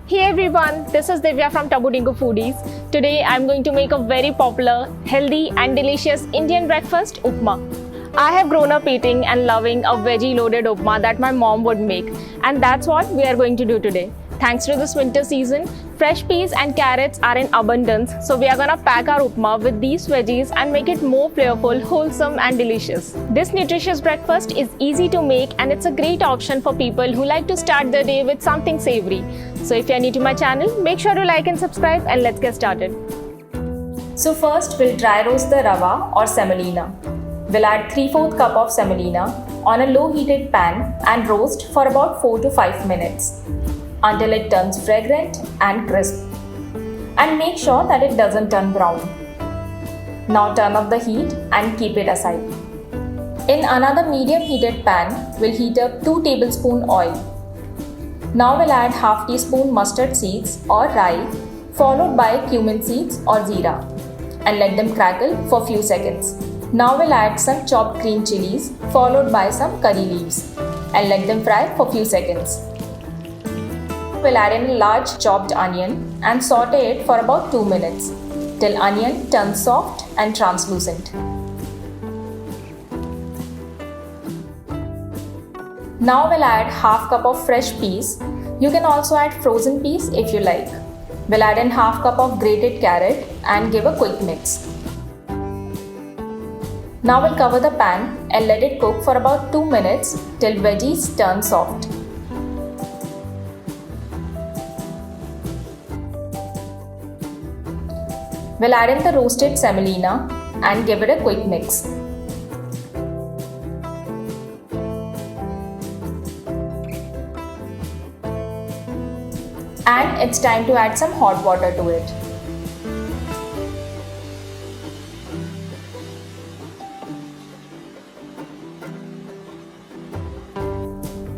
Hey everyone, this is Divya from Tabudingu Foodies. Today I'm going to make a very popular, healthy and delicious Indian breakfast upma. I have grown up eating and loving a veggie loaded upma that my mom would make, and that's what we are going to do today. Thanks to this winter season, fresh peas and carrots are in abundance, so we are gonna pack our upma with these veggies and make it more flavorful, wholesome and delicious. This nutritious breakfast is easy to make and it's a great option for people who like to start their day with something savory. So if you are new to my channel, make sure to like and subscribe and let's get started. So first we'll dry roast the Rava or semolina. We'll add 3/4 cup of semolina on a low heated pan and roast for about 4 to 5 minutes until it turns fragrant and crisp. And make sure that it doesn't turn brown. Now turn off the heat and keep it aside. In another medium heated pan, we'll heat up 2 tablespoons oil. Now we'll add half teaspoon mustard seeds or rye followed by cumin seeds or jeera and let them crackle for few seconds. Now we'll add some chopped green chillies followed by some curry leaves and let them fry for few seconds. We'll add in a large chopped onion and sauté it for about 2 minutes till onion turns soft and translucent. Now we'll add half cup of fresh peas. You can also add frozen peas if you like. We'll add in half cup of grated carrot and give a quick mix. Now we'll cover the pan and let it cook for about 2 minutes till veggies turn soft. We'll add in the roasted semolina and give it a quick mix. And it's time to add some hot water to it.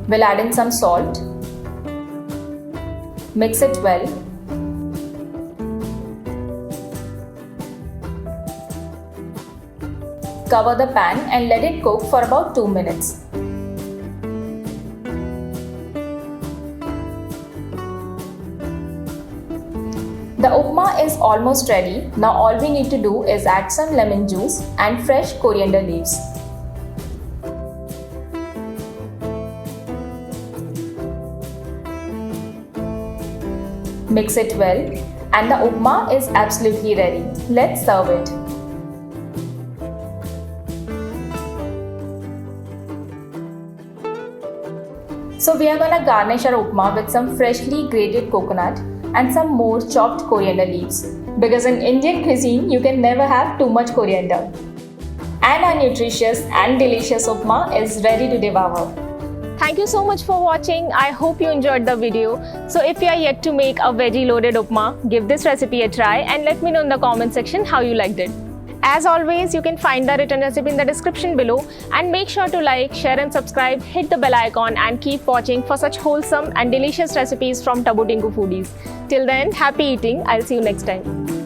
We'll add in some salt. Mix it well. Cover the pan and let it cook for about 2 minutes. The upma is almost ready. Now all we need to do is add some lemon juice and fresh coriander leaves. Mix it well and the upma is absolutely ready. Let's serve it. So we are gonna garnish our upma with some freshly grated coconut and some more chopped coriander leaves. Because in Indian cuisine, you can never have too much coriander. And our nutritious and delicious upma is ready to devour. Thank you so much for watching. I hope you enjoyed the video. So if you are yet to make a veggie loaded upma, give this recipe a try and let me know in the comment section how you liked it. As always, you can find the written recipe in the description below and make sure to like, share and subscribe, hit the bell icon and keep watching for such wholesome and delicious recipes from Tabudingu Foodies. Till then, happy eating. I'll see you next time.